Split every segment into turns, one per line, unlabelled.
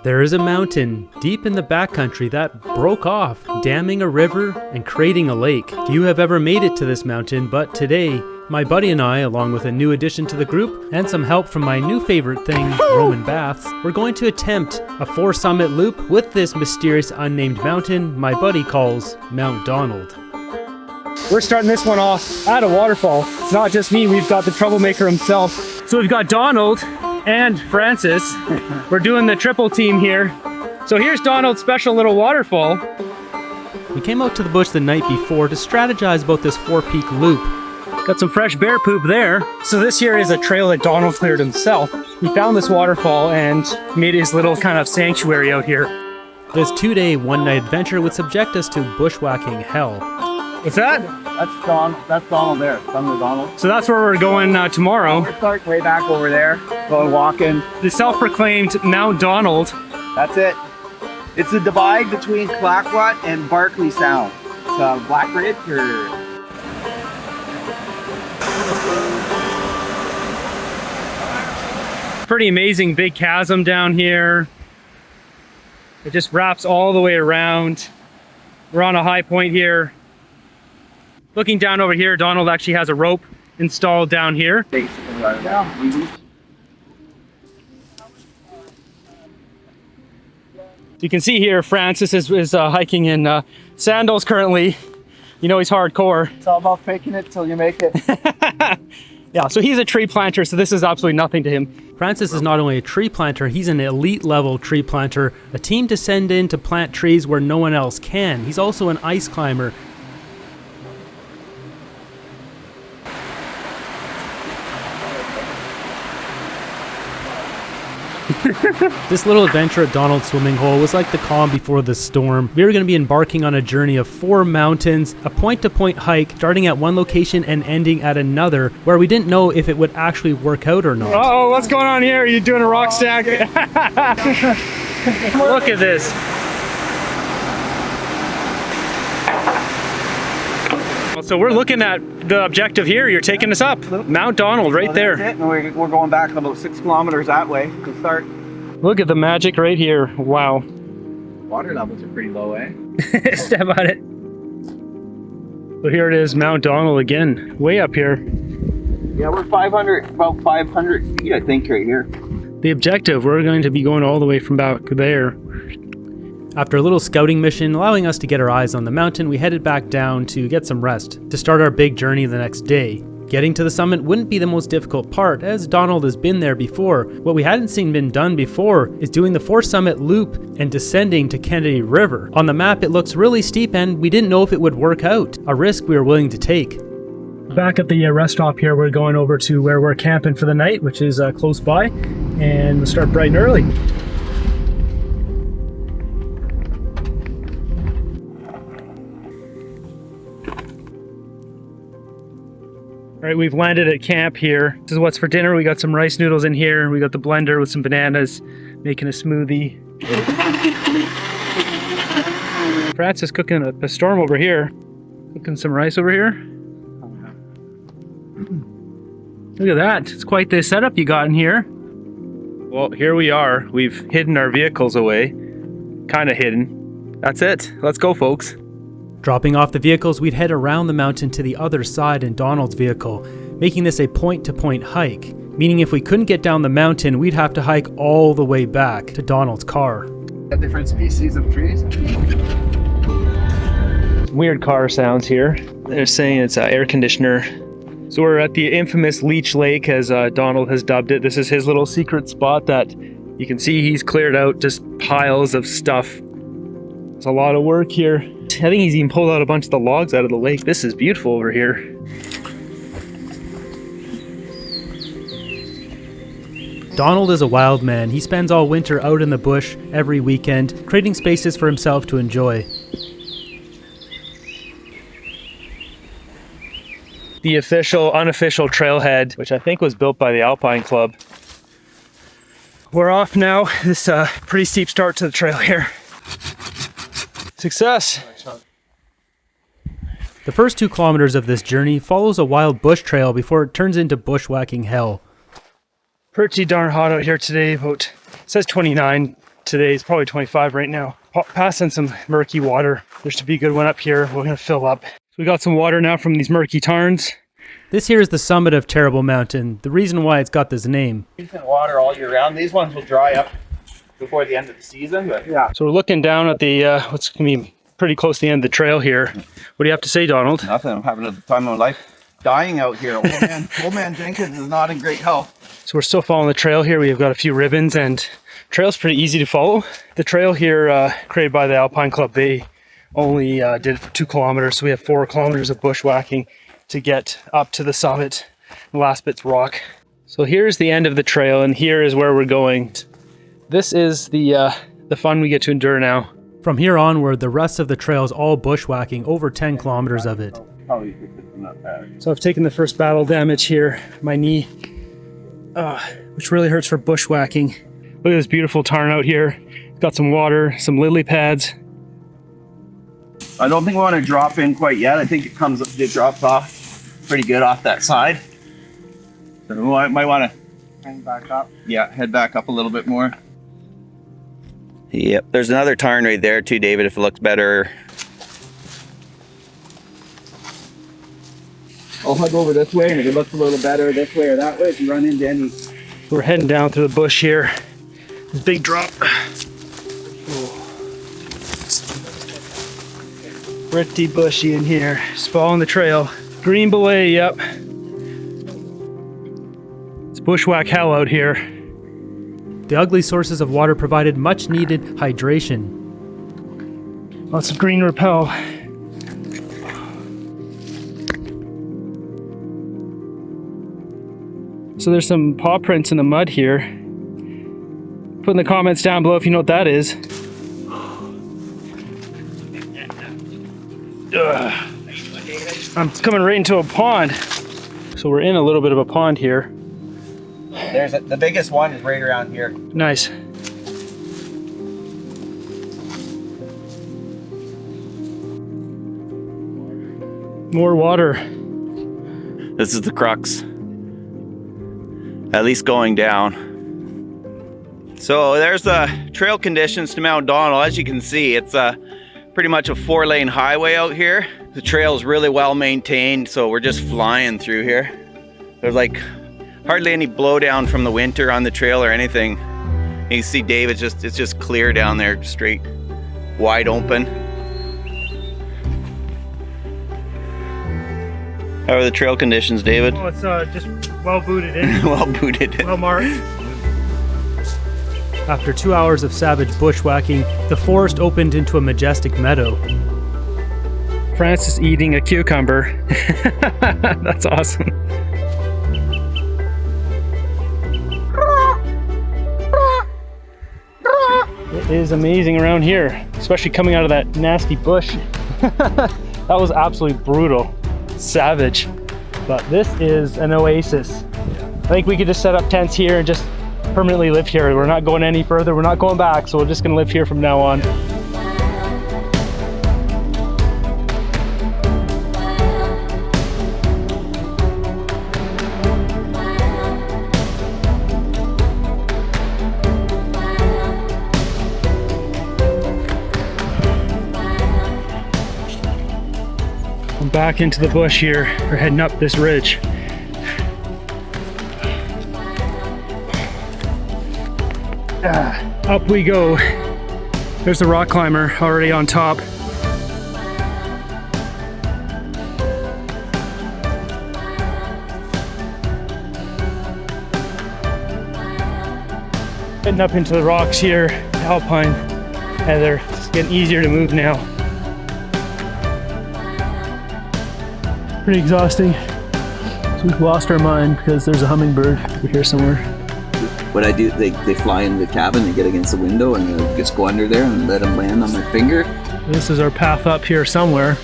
There is a mountain deep in the backcountry that broke off, damming a river and creating a lake. Few have ever made it to this mountain, but today, my buddy and I, along with a new addition to the group and some help from my new favorite thing, Roman baths, we're going to attempt a 4-summit loop with this mysterious unnamed mountain my buddy calls Mount Donald. We're starting this one off at a waterfall. It's not just me, we've got the troublemaker himself. So we've got Donald and Francis. We're doing the triple team here. So here's Donald's special little waterfall. We came out to the bush the night before to strategize about this 4-peak loop. Got some fresh bear poop there. So this here is a trail that Donald cleared himself. He found this waterfall and made his little kind of sanctuary out here. This 2-day, 1-night adventure would subject us to bushwhacking hell. What's that?
That's Donald there. Thunder Donald.
So that's where we're going tomorrow.
We're starting way back over there, going walking.
The self-proclaimed Mount Donald.
That's it. It's the divide between Clayoquot and Barkley Sound. It's Black Ridge or...
Pretty amazing big chasm down here. It just wraps all the way around. We're on a high point here. Looking down over here, Donald actually has a rope installed down here. You can see here, Francis is hiking in sandals currently. You know he's hardcore.
It's all about faking it till you make it.
Yeah, so he's a tree planter, so this is absolutely nothing to him. Francis is not only a tree planter, he's an elite level tree planter, a team to send in to plant trees where no one else can. He's also an ice climber. This little adventure at Donald's swimming hole was like the calm before the storm. We were going to be embarking on a journey of 4 mountains, a point-to-point hike starting at one location and ending at another, where we didn't know if it would actually work out or not. Uh-oh, what's going on here? Are you doing a rock stack? Look at this. So we're looking at the objective here. You're taking us up. Mount Donald right there.
That's it. And we're going back about 6 kilometers that way to start.
Look at the magic right here. Wow.
Water levels are pretty low, eh?
Step on it. So here it is, Mount Donald again, way up here.
Yeah, we're about 500 feet, I think, right here.
The objective, we're going to be going all the way from back there. After a little scouting mission allowing us to get our eyes on the mountain, we headed back down to get some rest to start our big journey the next day. Getting to the summit wouldn't be the most difficult part, as Donald has been there before. What we hadn't seen been done before is doing the 4-summit loop and descending to Kennedy River. On the map it looks really steep and we didn't know if it would work out, a risk we were willing to take. Back at the rest stop here, we're going over to where we're camping for the night, which is close by, and we'll start bright and early. All right, we've landed at camp here. This is what's for dinner. We got some rice noodles in here. We got the blender with some bananas, making a smoothie. Francis cooking a storm over here. Cooking some rice over here. Look at that. It's quite the setup you got in here. Well, here we are. We've hidden our vehicles away. Kind of hidden. That's it. Let's go, folks. Dropping off the vehicles, we'd head around the mountain to the other side in Donald's vehicle, making this a point-to-point hike, meaning if we couldn't get down the mountain, we'd have to hike all the way back to Donald's car.
Different species of trees.
Weird car sounds here. They're saying it's an air conditioner. So we're at the infamous Leech Lake, as Donald has dubbed it. This is his little secret spot that you can see he's cleared out just piles of stuff. There's a lot of work here. I think he's even pulled out a bunch of the logs out of the lake. This is beautiful over here. Donald is a wild man. He spends all winter out in the bush every weekend, creating spaces for himself to enjoy. The official, unofficial trailhead, which I think was built by the Alpine Club. We're off now. This pretty steep start to the trail here. Success! The first 2 kilometers of this journey follows a wild bush trail before it turns into bushwhacking hell. Pretty darn hot out here today, about It says 29 today. It's probably 25 right now. Passing some murky water. There should be a good one up here. We're gonna fill up. So we got some water now from these murky tarns. This here is the summit of Terrible Mountain. The reason why it's got this name.
Decent water all year round. These ones will dry up before the end of the season, but yeah.
So we're looking down at the, what's gonna be pretty close to the end of the trail here. What do you have to say, Donald?
Nothing. I'm having the time of my life. Dying out here. Old man Jenkins is not in great health.
So we're still following the trail here. We've got a few ribbons and trail's pretty easy to follow. The trail here created by the Alpine Club, they only did it for 2 kilometers. So we have 4 kilometers of bushwhacking to get up to the summit. The last bit's rock. So here's the end of the trail and here is where we're going. This is the fun we get to endure now. From here onward, the rest of the trail is all bushwhacking, over 10 kilometers of it. So I've taken the first battle damage here, my knee, which really hurts for bushwhacking. Look at this beautiful tarn out here. Got some water, some lily pads.
I don't think we want to drop in quite yet. I think it drops off pretty good off that side. So we might want to hang back up. Yeah, head back up a little bit more. Yep, there's another tarn right there too, David, if it looks better. I'll hug over this way, and if it looks a little better this way or that way, if you run into any.
We're heading down through the bush here. Big drop. Pretty bushy in here. Just following the trail. Green belay, yep. It's bushwhack hell out here. The ugly sources of water provided much needed hydration. Lots of green rappel. So there's some paw prints in the mud here. Put in the comments down below if you know what that is. I'm coming right into a pond. So we're in a little bit of a pond here.
The biggest one is right around here.
Nice. More water.
This is the crux. At least going down. So there's the trail conditions to Mount Donald. As you can see, it's pretty much a 4-lane highway out here. The trail is really well maintained, so we're just flying through here. There's like hardly any blowdown from the winter on the trail or anything. You can see Dave, it's just clear down there, straight, wide open. How are the trail conditions, David?
Oh, it's just well booted in.
Well booted in.
Well marked. After 2 hours of savage bushwhacking, the forest opened into a majestic meadow. Francis eating a cucumber. That's awesome. It is amazing around here, especially coming out of that nasty bush. That was absolutely brutal. Savage. But this is an oasis. I think we could just set up tents here and just permanently live here. We're not going any further. We're not going back, so we're just gonna live here from now on. I'm back into the bush here. We're heading up this ridge. Up we go. There's the rock climber already on top. Heading up into the rocks here, alpine heather. It's getting easier to move now. Pretty exhausting. So we've lost our mind because there's a hummingbird over here somewhere.
What I do, they fly in the cabin, they get against the window, and they just go under there and let them land on their finger.
This is our path up here somewhere.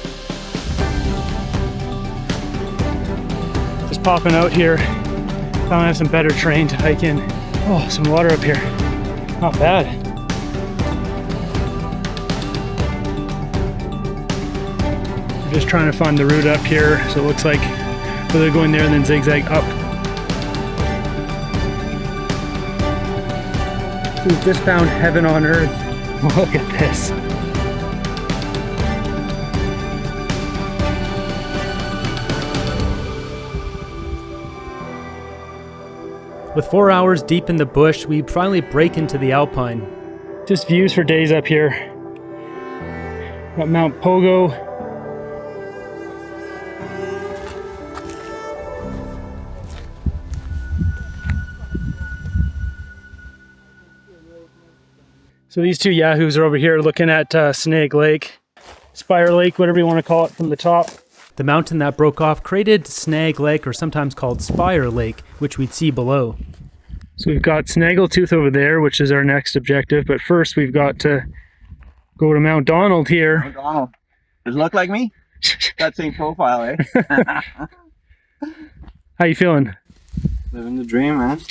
Just popping out here. Found I have some better terrain to hike in. Oh, some water up here. Not bad. I'm just trying to find the route up here, so it looks like we're going there and then zigzag up. We've just found heaven on earth. Look at this. With 4 hours deep in the bush, we finally break into the alpine. Just views for days up here. Got Mount Pogo. So these two yahoos are over here looking at Snag Lake, Spire Lake, whatever you want to call it from the top. The mountain that broke off created Snag Lake, or sometimes called Spire Lake, which we'd see below. So we've got Snaggletooth over there, which is our next objective, but first we've got to go to Mount Donald here.
Mount Donald. Does it look like me? That same profile, eh?
How you feeling?
Living the dream, man.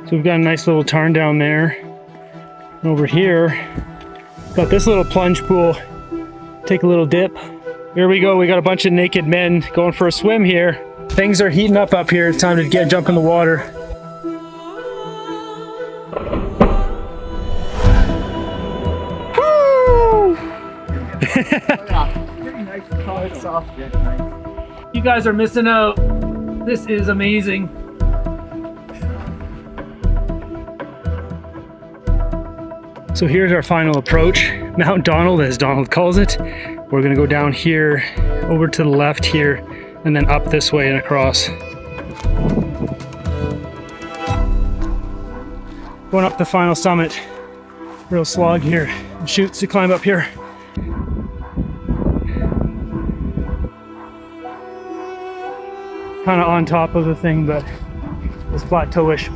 So we've got a nice little tarn down there. And over here, got this little plunge pool. Take a little dip. Here we go. We got a bunch of naked men going for a swim here. Things are heating up here. It's time to jump in the water. Woo! You guys are missing out. This is amazing. So here's our final approach, Mount Donald, as Donald calls it. We're gonna go down here, over to the left here, and then up this way and across. Going up the final summit. Real slog here. Chutes to climb up here. Kind of on top of the thing, but it's plateauish.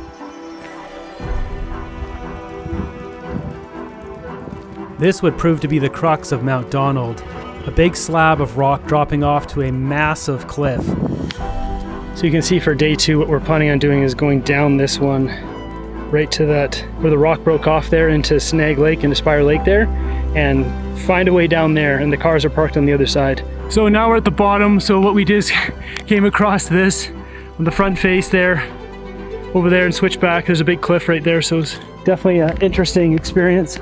This would prove to be the crux of Mount Donald, a big slab of rock dropping off to a massive cliff. So you can see for day 2 what we're planning on doing is going down this one, right to that, where the rock broke off there into Snag Lake, into Spire Lake there, and find a way down there, and the cars are parked on the other side. So now we're at the bottom, so what we did is came across this on the front face there, over there, and switched back. There's a big cliff right there, so it's definitely an interesting experience.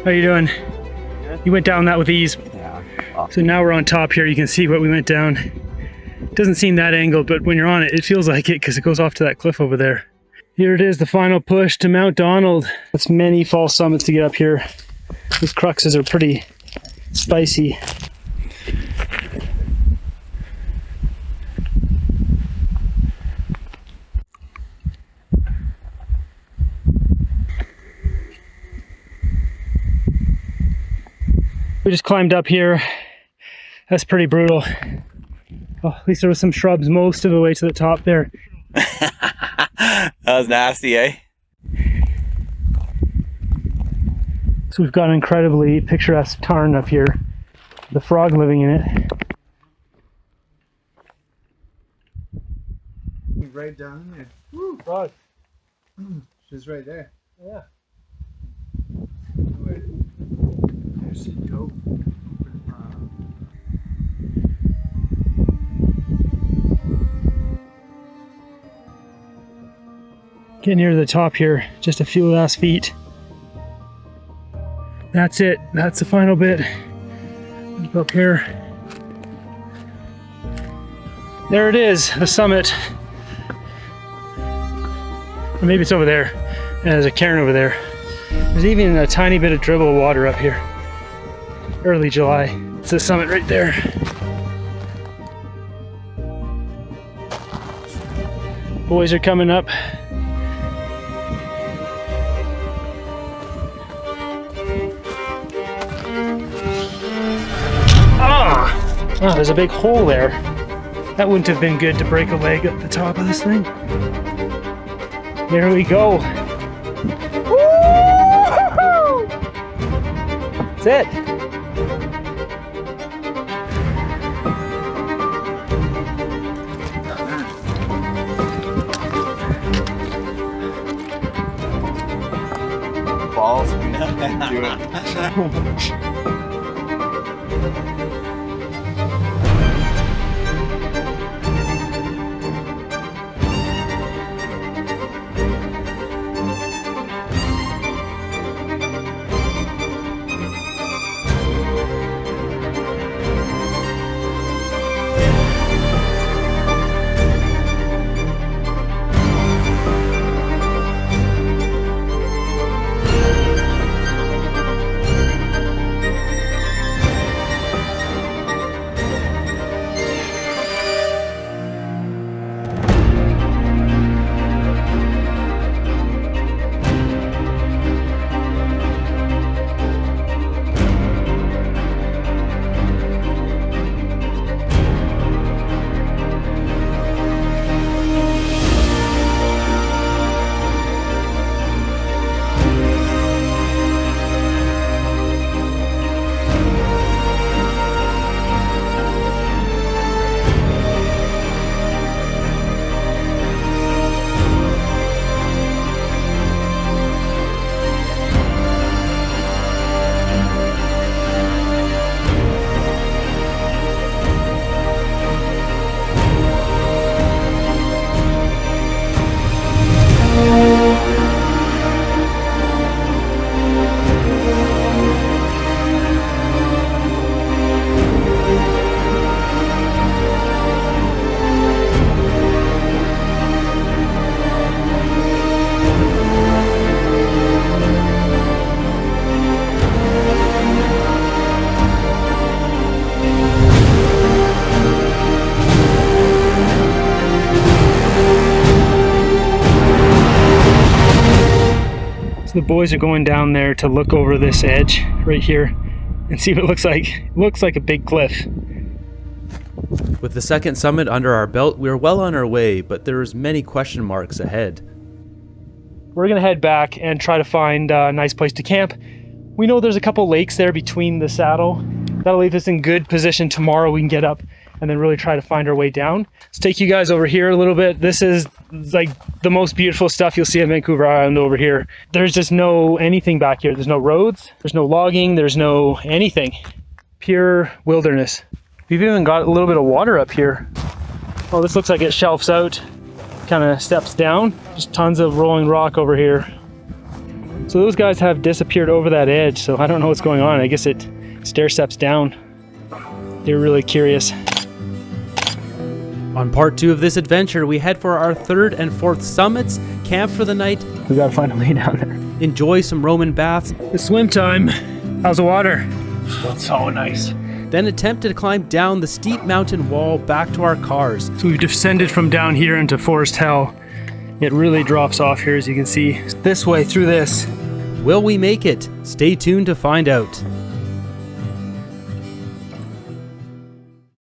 How you doing? Good. You went down that with ease. Yeah. So now we're on top here. You can see what we went down. It doesn't seem that angled, but when you're on it, it feels like it because it goes off to that cliff over there. Here it is, the final push to Mount Donald. It's many false summits to get up here. These cruxes are pretty spicy. We just climbed up here. That's pretty brutal. Oh, at least there was some shrubs most of the way to the top there.
That was nasty, eh?
So we've got an incredibly picturesque tarn up here. The frog living in it.
Right down there.
Woo, frog.
She's right there.
Yeah.
There's the toe.
Getting near the top here, just a few last feet. That's it. That's the final bit. Up here. There it is, the summit. Or maybe it's over there. And there's a cairn over there. There's even a tiny bit of dribble of water up here. Early July. It's the summit right there. Boys are coming up. Oh, there's a big hole there. That wouldn't have been good to break a leg at the top of this thing. There we go. Woo-hoo-hoo! That's it.
Do it.
The boys are going down there to look over this edge right here and see what it looks like. It looks like a big cliff. With the second summit under our belt, we are well on our way, but there's many question marks ahead. We're gonna head back and try to find a nice place to camp. We know there's a couple lakes there between the saddle. That'll leave us in good position tomorrow. We can get up and then really try to find our way down. Let's take you guys over here a little bit. This is like the most beautiful stuff you'll see on Vancouver Island over here. There's just no anything back here. There's no roads, there's no logging, there's no anything. Pure wilderness. We've even got a little bit of water up here. Oh, this looks like it shelves out, kind of steps down. Just tons of rolling rock over here. So those guys have disappeared over that edge, so I don't know what's going on. I guess it stair steps down. They're really curious. On part 2 of this adventure, we head for our 3rd and 4th summits, camp for the night. We gotta find a way down there. Enjoy some Roman baths. It's swim time. How's the water? It's so nice. Then attempt to climb down the steep mountain wall back to our cars. So we've descended from down here into Forest Hell. It really drops off here, as you can see. This way, through this. Will we make it? Stay tuned to find out.